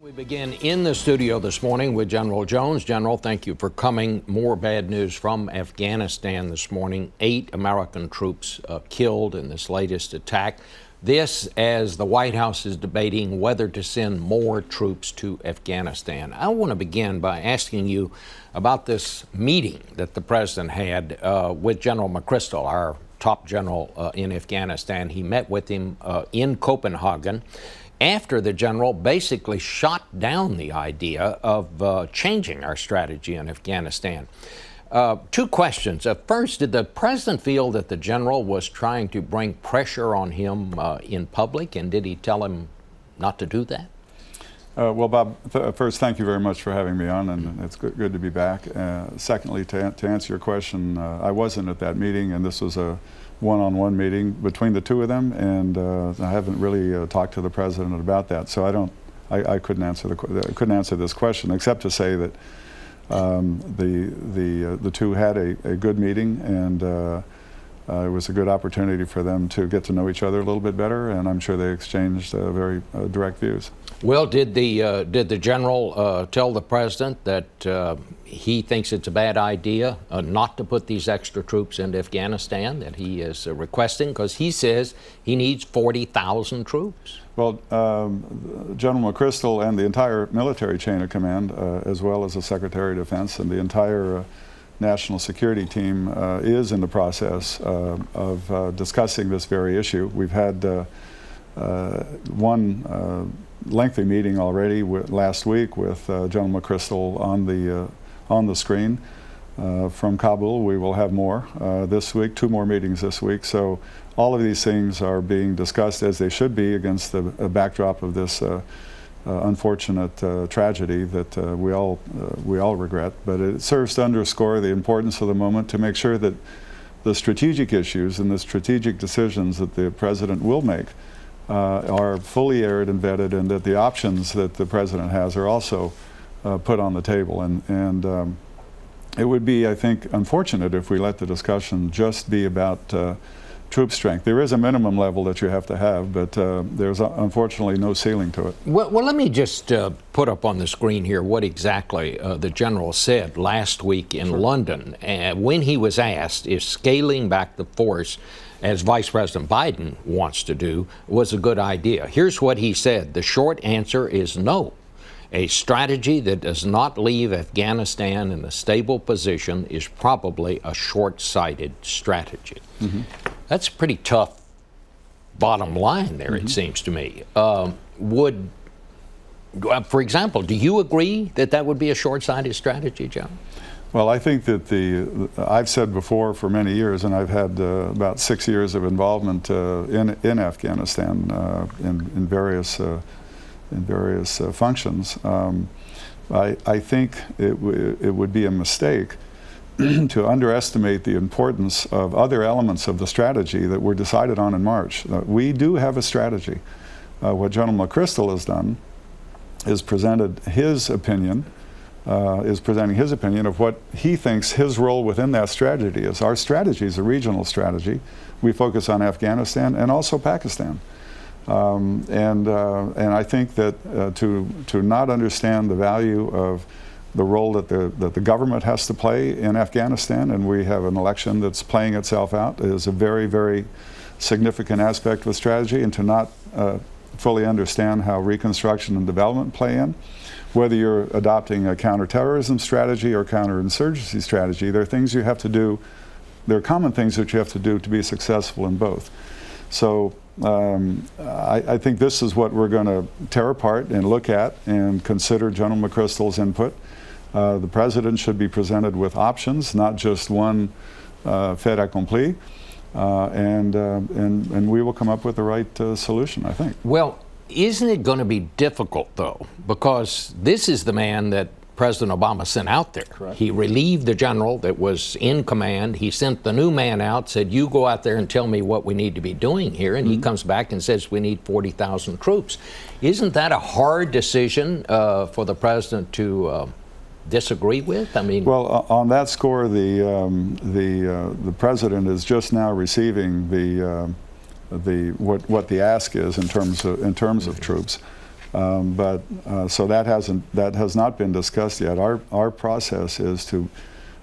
We begin in the studio this morning with General Jones. General, thank you for coming. More bad news from Afghanistan this morning. 8 American troops killed in this latest attack. This as the White House is debating whether to send more troops to Afghanistan. I want to begin by asking you about this meeting that the president had with General McChrystal, our top general in Afghanistan. He met with him in Copenhagen after the general basically shot down the idea of changing our strategy in Afghanistan. 2 questions. First, did the president feel that the general was trying to bring pressure on him in public, and did he tell him not to do that? Well, Bob, first, thank you very much for having me on, and it's good to be back. Secondly, to answer your question, I wasn't at that meeting, and this was a one-on-one meeting between the 2 of them, and I haven't really talked to the president about that, so I couldn't answer this question except to say that the 2 had a good meeting, and it was a good opportunity for them to get to know each other a little bit better, and I'm sure they exchanged very direct views. Well, did the general tell the president that he thinks it's a bad idea not to put these extra troops into Afghanistan that he is requesting? Because he says he needs 40,000 troops. Well, General McChrystal and the entire military chain of command, as well as the Secretary of Defense and the entire national security team is in the process of discussing this very issue. We've had one lengthy meeting already last week with General McChrystal on the screen from Kabul. We will have more this week, 2 more meetings this week. So all of these things are being discussed as they should be against the backdrop of this unfortunate tragedy that we all regret. But it serves to underscore the importance of the moment to make sure that the strategic issues and the strategic decisions that the president will make are fully aired and vetted, and that the options that the president has are also put on the table. And it would be, I think, unfortunate if we let the discussion just be about troop strength. There is a minimum level that you have to have, but there's unfortunately no ceiling to it. Well, let me just put up on the screen here what exactly the general said last week in London when he was asked if scaling back the force, as Vice President Biden wants to do, was a good idea. Here's what he said. The short answer is no. A strategy that does not leave Afghanistan in a stable position is probably a short-sighted strategy. Mm-hmm. That's a pretty tough bottom line there, it seems to me. For example, do you agree that that would be a short-sighted strategy, John? Well, I think that I've said before for many years, and I've had about 6 years of involvement in Afghanistan in various functions. I think it would be a mistake to underestimate the importance of other elements of the strategy that were decided on in March. We do have a strategy. What General McChrystal has done is presented his opinion, presenting his opinion of what he thinks his role within that strategy is. Our strategy is a regional strategy. We focus on Afghanistan and also Pakistan. And I think that to not understand the value of the role that the government has to play in Afghanistan, and we have an election that's playing itself out, is a very, very significant aspect of the strategy, and to not fully understand how reconstruction and development play in. Whether you're adopting a counterterrorism strategy or counterinsurgency strategy, there are things you have to do, there are common things that you have to do to be successful in both. So I think this is what we're going to tear apart and look at and consider General McChrystal's input. The president should be presented with options, not just one fait accompli, and we will come up with the right solution, I think. Well, isn't it going to be difficult, though, because this is the man that President Obama sent out there. Correct. He relieved the general that was in command. He sent the new man out, said, you go out there and tell me what we need to be doing here. And he comes back and says we need 40,000 troops. Isn't that a hard decision for the president to disagree with? I mean, well, on that score, the president is just now receiving what the ask is in terms of troops. So that has not been discussed yet. Our process is to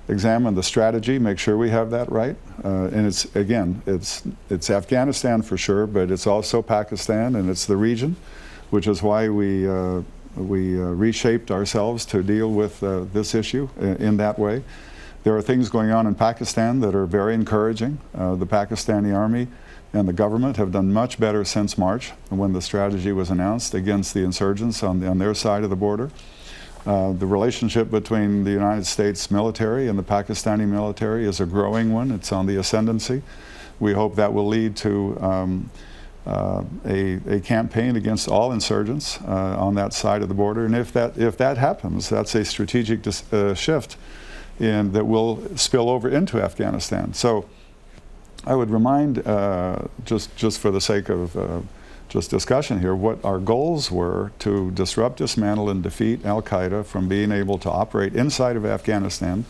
examine the strategy, make sure we have that right, and it's Afghanistan for sure, but it's also Pakistan and it's the region, which is why we reshaped ourselves to deal with this issue in that way. There are things going on in Pakistan that are very encouraging. The Pakistani army and the government have done much better since March, when the strategy was announced against the insurgents on their side of the border. The relationship between the United States military and the Pakistani military is a growing one. It's on the ascendancy. We hope that will lead to a campaign against all insurgents on that side of the border. And if that happens, that's a strategic shift that will spill over into Afghanistan. So I would remind, just for the sake of just discussion here, what our goals were: to disrupt, dismantle, and defeat al-Qaeda from being able to operate inside of Afghanistan,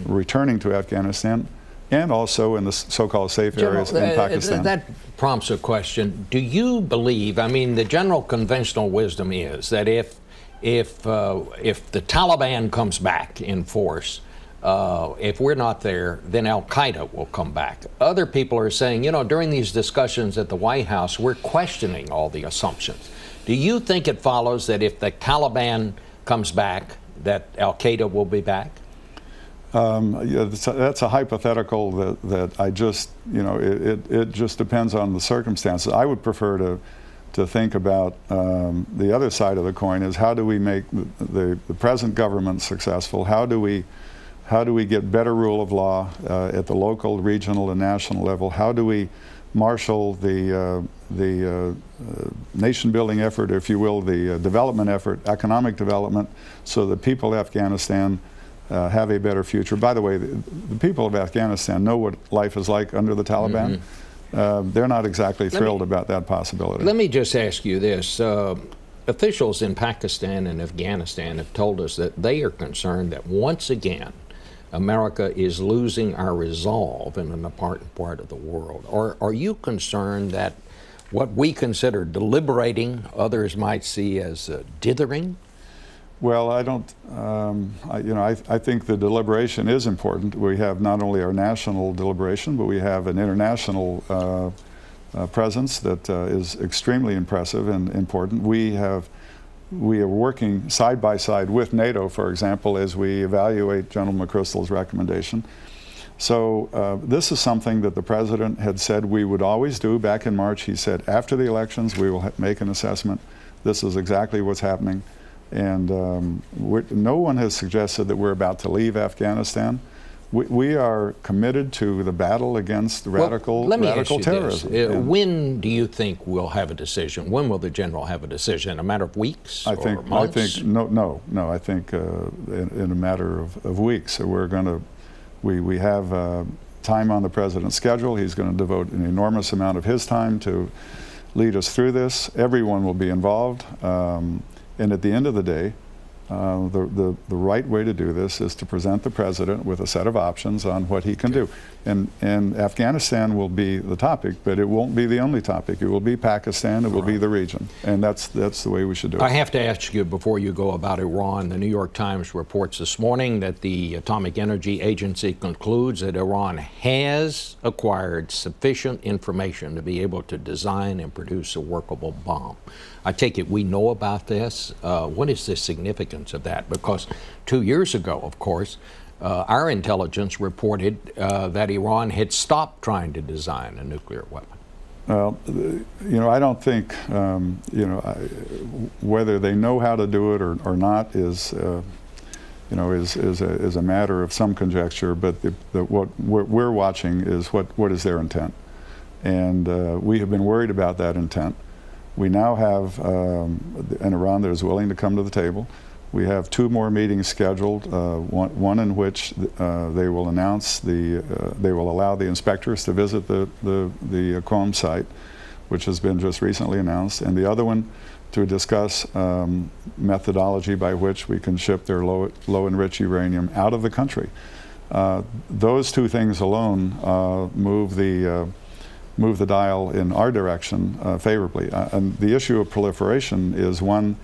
returning to Afghanistan, and also in the so-called safe areas in Pakistan. That prompts a question. Do you believe, I mean, the general conventional wisdom is that if the Taliban comes back in force, if we're not there, then al-Qaeda will come back. Other people are saying, you know, during these discussions at the White House, we're questioning all the assumptions. Do you think it follows that if the Taliban comes back, that al-Qaeda will be back? Yeah, that's a hypothetical that I just, you know, it just depends on the circumstances. I would prefer to think about the other side of the coin, is how do we make the present government successful? How do we get better rule of law at the local, regional, and national level? How do we marshal the nation-building effort, if you will, the development effort, economic development, so the people of Afghanistan have a better future? By the way, the people of Afghanistan know what life is like under the Taliban. They're not exactly thrilled about that possibility. Let me just ask you this. Officials in Pakistan and Afghanistan have told us that they are concerned that once again, America is losing our resolve in an important part of the world. Are you concerned that what we consider deliberating, others might see as dithering? Well, I don't, I think the deliberation is important. We have not only our national deliberation, but we have an international presence that is extremely impressive and important. We are working side by side with NATO, for example, as we evaluate General McChrystal's recommendation. So this is something that the President had said we would always do back in March. He said, after the elections, we will make an assessment. This is exactly what's happening. And no one has suggested that we're about to leave Afghanistan. We are committed to the battle against radical terrorism. When do you think we'll have a decision? When will the general have a decision? A matter of weeks or months? I think no. I think in a matter of weeks. So we have time on the President's schedule. He's going to devote an enormous amount of his time to lead us through this. Everyone will be involved. And at the end of the day, the right way to do this is to present the President with a set of options on what he can do. And Afghanistan will be the topic, but it won't be the only topic. It will be Pakistan, it will be the region. And that's the way we should do it. I have to ask you before you go about Iran. The New York Times reports this morning that the Atomic Energy Agency concludes that Iran has acquired sufficient information to be able to design and produce a workable bomb. I take it we know about this. What is the significance of that? Because 2 years ago, of course, our intelligence reported that Iran had stopped trying to design a nuclear weapon. Well, I don't think, whether they know how to do it or not is a matter of some conjecture. But what we're watching is what is their intent, and we have been worried about that intent. We now have an Iran that is willing to come to the table. We have 2 more meetings scheduled, one in which they will announce they will allow the inspectors to visit the Qom site, which has been just recently announced, and the other one to discuss methodology by which we can ship their low enriched uranium out of the country. Those 2 things alone move the dial in our direction favorably. And the issue of proliferation is one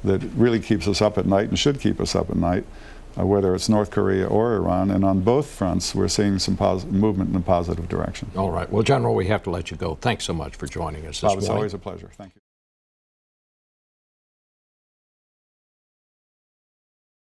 that really keeps us up at night and should keep us up at night, whether it's North Korea or Iran. And on both fronts, we're seeing some movement in a positive direction. All right. Well, General, we have to let you go. Thanks so much for joining us this morning. It's always a pleasure. Thank you.